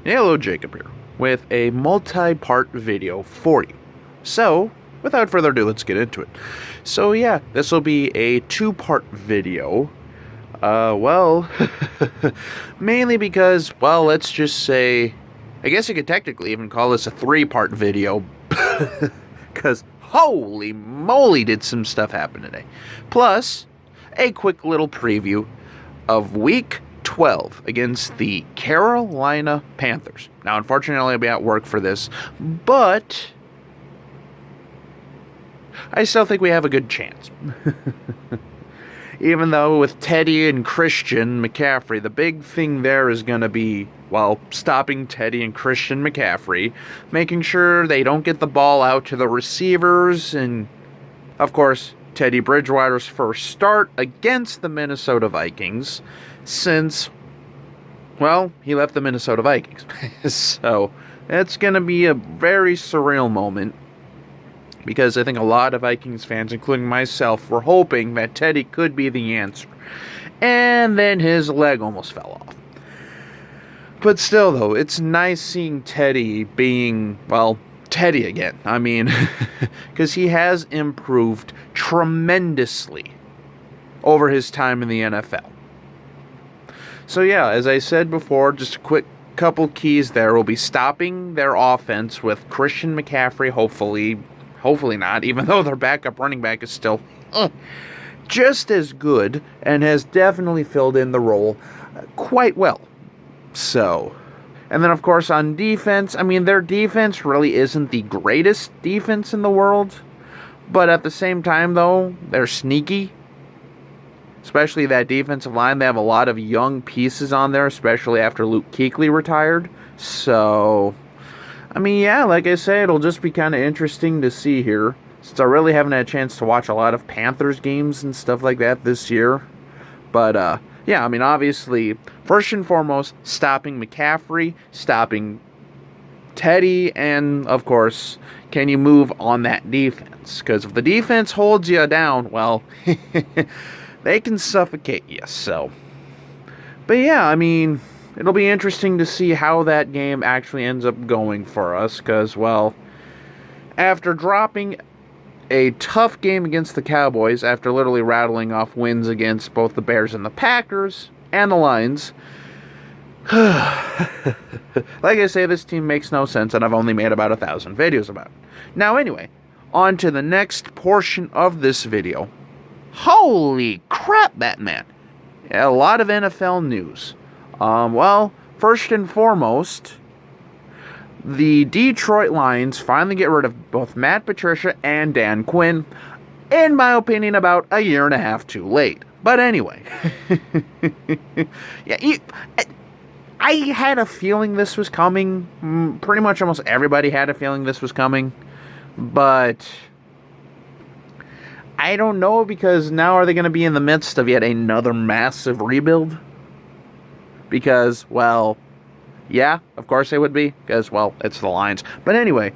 Hello, Jacob here, with a multi-part video for you. So, without further ado, let's get into it. So yeah, this will be a two-part video. Mainly because, well, let's just say, I guess you could technically even call this a three-part video, because holy moly did some stuff happen today. Plus, a quick little preview of Week 12 against the Carolina Panthers. Now, unfortunately, I'll be at work for this, but I still think we have a good chance. Even though with Teddy and Christian McCaffrey, the big thing there is going to be, well, stopping Teddy and Christian McCaffrey, making sure they don't get the ball out to the receivers, and, of course, Teddy Bridgewater's first start against the Minnesota Vikings since, well, he left the Minnesota Vikings. So, it's going to be a very surreal moment, because I think a lot of Vikings fans, including myself, were hoping that Teddy could be the answer. And then his leg almost fell off. But still, though, it's nice seeing Teddy being, well, Teddy again. I mean, because he has improved tremendously over his time in the NFL. So yeah, as I said before, just a quick couple keys there. We'll be stopping their offense with Christian McCaffrey, hopefully not, even though their backup running back is still just as good and has definitely filled in the role quite well. So, and then of course on defense, I mean, their defense really isn't the greatest defense in the world, but at the same time though, they're sneaky. Especially that defensive line, they have a lot of young pieces on there, especially after Luke Kuechly retired. So, I mean, yeah, like I say, it'll just be kind of interesting to see here, since I really haven't had a chance to watch a lot of Panthers games and stuff like that this year. But, yeah, I mean, obviously, first and foremost, stopping McCaffrey, stopping Teddy, and, of course, can you move on that defense? Because if the defense holds you down, well, they can suffocate you, so. But, yeah, I mean, it'll be interesting to see how that game actually ends up going for us, because, well, after dropping a tough game against the Cowboys, after literally rattling off wins against both the Bears and the Packers, and the Lions, like I say, this team makes no sense, and I've only made about 1,000 videos about it. Now, anyway, on to the next portion of this video. Holy crap, Batman! Yeah, a lot of NFL news. Well, first and foremost, the Detroit Lions finally get rid of both Matt Patricia and Dan Quinn, in my opinion, about a year and a half too late. But anyway, yeah, I had a feeling this was coming. Pretty much almost everybody had a feeling this was coming, but I don't know, because now are they going to be in the midst of yet another massive rebuild? Because, well, yeah, of course they would be, because, well, it's the Lions. But anyway,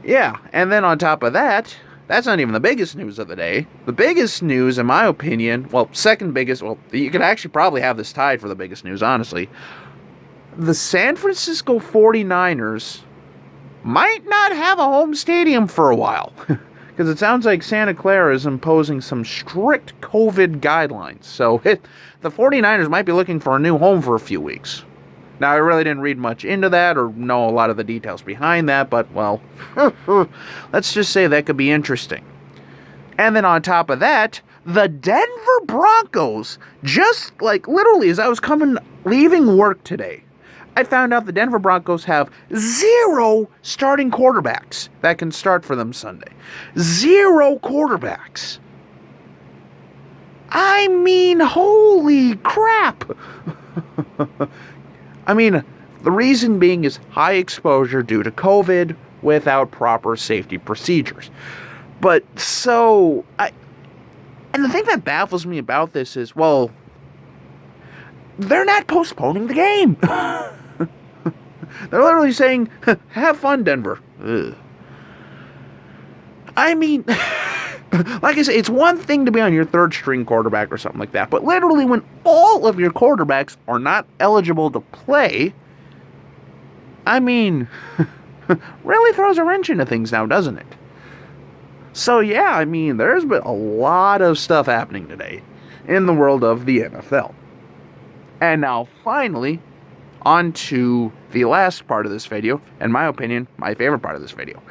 yeah, and then on top of that, that's not even the biggest news of the day. The biggest news, in my opinion, well, second biggest, well, you could actually probably have this tied for the biggest news, honestly. The San Francisco 49ers might not have a home stadium for a while. Because it sounds like Santa Clara is imposing some strict COVID guidelines. So the 49ers might be looking for a new home for a few weeks. Now, I really didn't read much into that or know a lot of the details behind that, but, well, let's just say that could be interesting. And then on top of that, the Denver Broncos, just like literally as I was leaving work today, I found out the Denver Broncos have 0 starting quarterbacks that can start for them Sunday. 0 quarterbacks. I mean, holy crap. I mean, the reason being is high exposure due to COVID without proper safety procedures. But so, and the thing that baffles me about this is, well, they're not postponing the game. They're literally saying, have fun, Denver. Ugh. I mean, like I say, it's one thing to be on your third string quarterback or something like that, but literally when all of your quarterbacks are not eligible to play, I mean, really throws a wrench into things now, doesn't it? So yeah, I mean, there's been a lot of stuff happening today in the world of the NFL. And now, finally, on to the last part of this video, in my opinion, my favorite part of this video.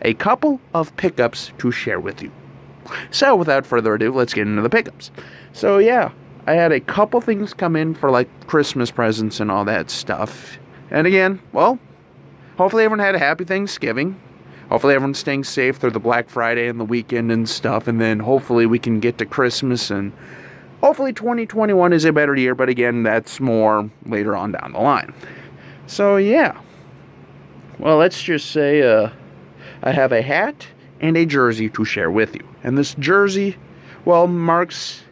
A couple of pickups to share with you. So, without further ado, let's get into the pickups. So yeah, I had a couple things come in for like Christmas presents and all that stuff. And again, well, hopefully everyone had a happy Thanksgiving. Hopefully everyone's staying safe through the Black Friday and the weekend and stuff. And then hopefully we can get to Christmas and hopefully 2021 is a better year. But again, that's more later on down the line. So yeah. Well, let's just say I have a hat and a jersey to share with you. And this jersey, well, marks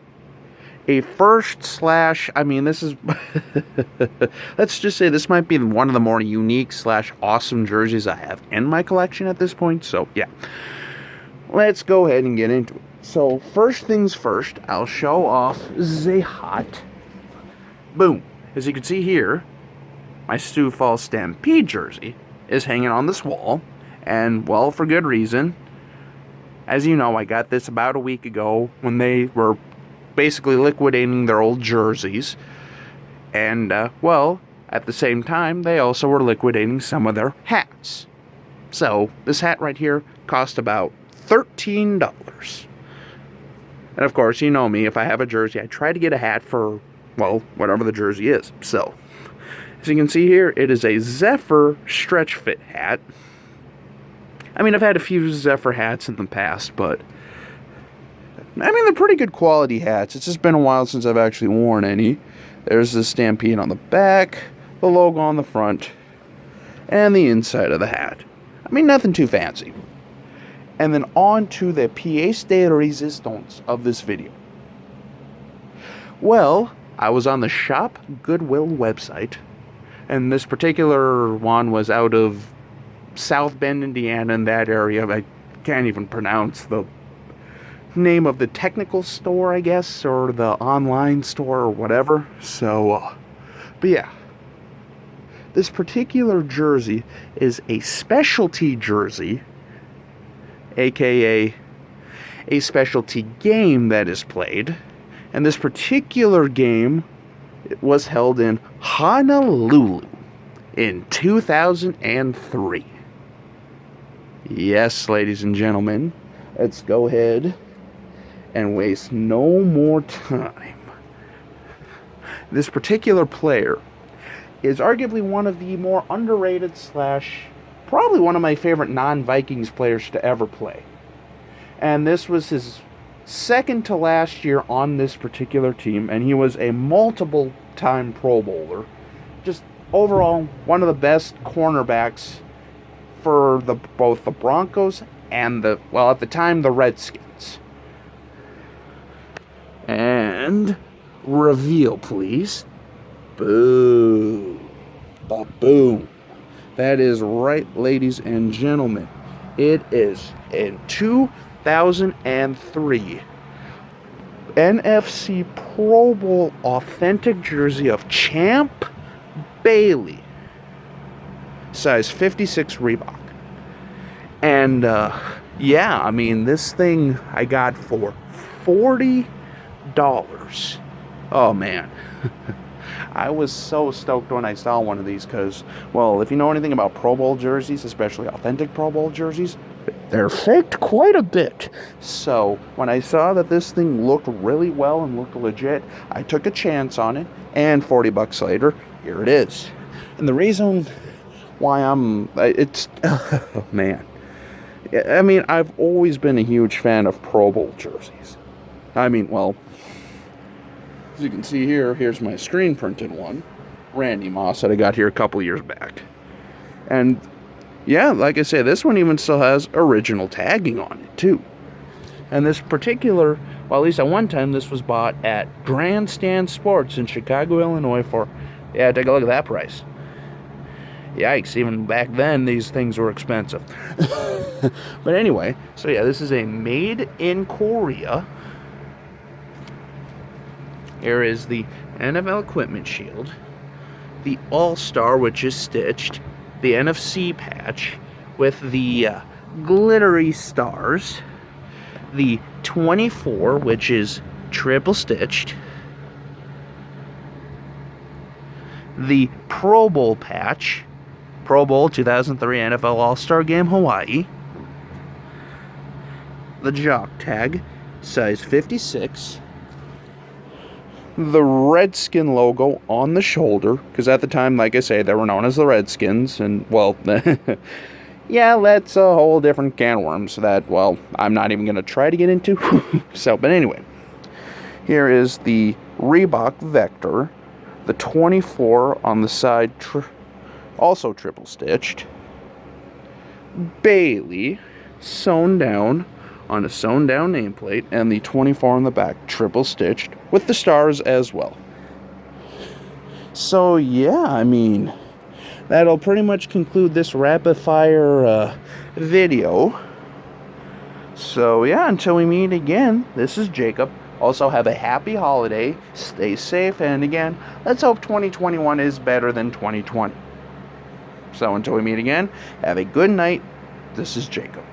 a first / I mean, this is, let's just say this might be one of the more unique / awesome jerseys I have in my collection at this point. So, yeah. Let's go ahead and get into it. So, first things first, I'll show off the hat. Boom. As you can see here, my Sioux Falls Stampede jersey is hanging on this wall. And, well, for good reason. As you know, I got this about a week ago when they were basically liquidating their old jerseys. And, well, at the same time, they also were liquidating some of their hats. So, this hat right here cost about $13. And, of course, you know me, if I have a jersey, I try to get a hat for, well, whatever the jersey is. So, as you can see here, it is a Zephyr stretch fit hat. I mean, I've had a few Zephyr hats in the past, but I mean, they're pretty good quality hats. It's just been a while since I've actually worn any. There's the Stampede on the back, the logo on the front, and the inside of the hat. I mean, nothing too fancy. And then on to the pièce de résistance of this video. Well, I was on the Shop Goodwill website, and this particular one was out of South Bend, Indiana, in that area. I can't even pronounce the name of the technical store, I guess, or the online store or whatever. So, but yeah, this particular jersey is a specialty jersey, aka a specialty game that is played. And this particular game was held in Honolulu in 2003. Yes, ladies and gentlemen, let's go ahead and waste no more time. This particular player is arguably one of the more underrated / probably one of my favorite non-Vikings players to ever play. And this was his second to last year on this particular team, and he was a multiple-time Pro Bowler. Just overall, one of the best cornerbacks for both the Broncos and at the time, the Redskins. And reveal, please. Boo. Ba-boom. That is right, ladies and gentlemen. It is in 2003 NFC Pro Bowl authentic jersey of Champ Bailey. Size 56 Reebok. And, yeah, I mean, this thing I got for $40. Oh, man. I was so stoked when I saw one of these because, well, if you know anything about Pro Bowl jerseys, especially authentic Pro Bowl jerseys, they're faked quite a bit. So, when I saw that this thing looked really well and looked legit, I took a chance on it, and $40 later, here it is. And the reason why oh, man. I mean, I've always been a huge fan of Pro Bowl jerseys. I mean, well, as you can see here, here's my screen printed one. Randy Moss that I got here a couple years back. And, yeah, like I say, this one even still has original tagging on it, too. And this particular, well, at least at one time, this was bought at Grandstand Sports in Chicago, Illinois for, yeah, take a look at that price. Yikes, even back then, these things were expensive. But anyway, so yeah, this is a made in Korea. Here is the NFL equipment shield. the All-Star, which is stitched, the NFC patch with the glittery stars, the 24, which is triple stitched, the Pro Bowl patch, Pro Bowl 2003 NFL All-Star Game Hawaii, the jock tag, size 56, the Redskin logo on the shoulder, because at the time, like I say, they were known as the Redskins, and, well, yeah, that's a whole different can of worms that, well, I'm not even going to try to get into. So, but anyway, here is the Reebok Vector, the 24 on the side, also triple stitched, Bailey, sewn down on a sewn down nameplate, and the 24 on the back, triple stitched, with the stars as well. So, yeah, I mean, that'll pretty much conclude this rapid fire video. So, yeah, until we meet again, this is Jacob. Also, have a happy holiday, stay safe, and again, let's hope 2021 is better than 2020. So, until we meet again, have a good night. This is Jacob.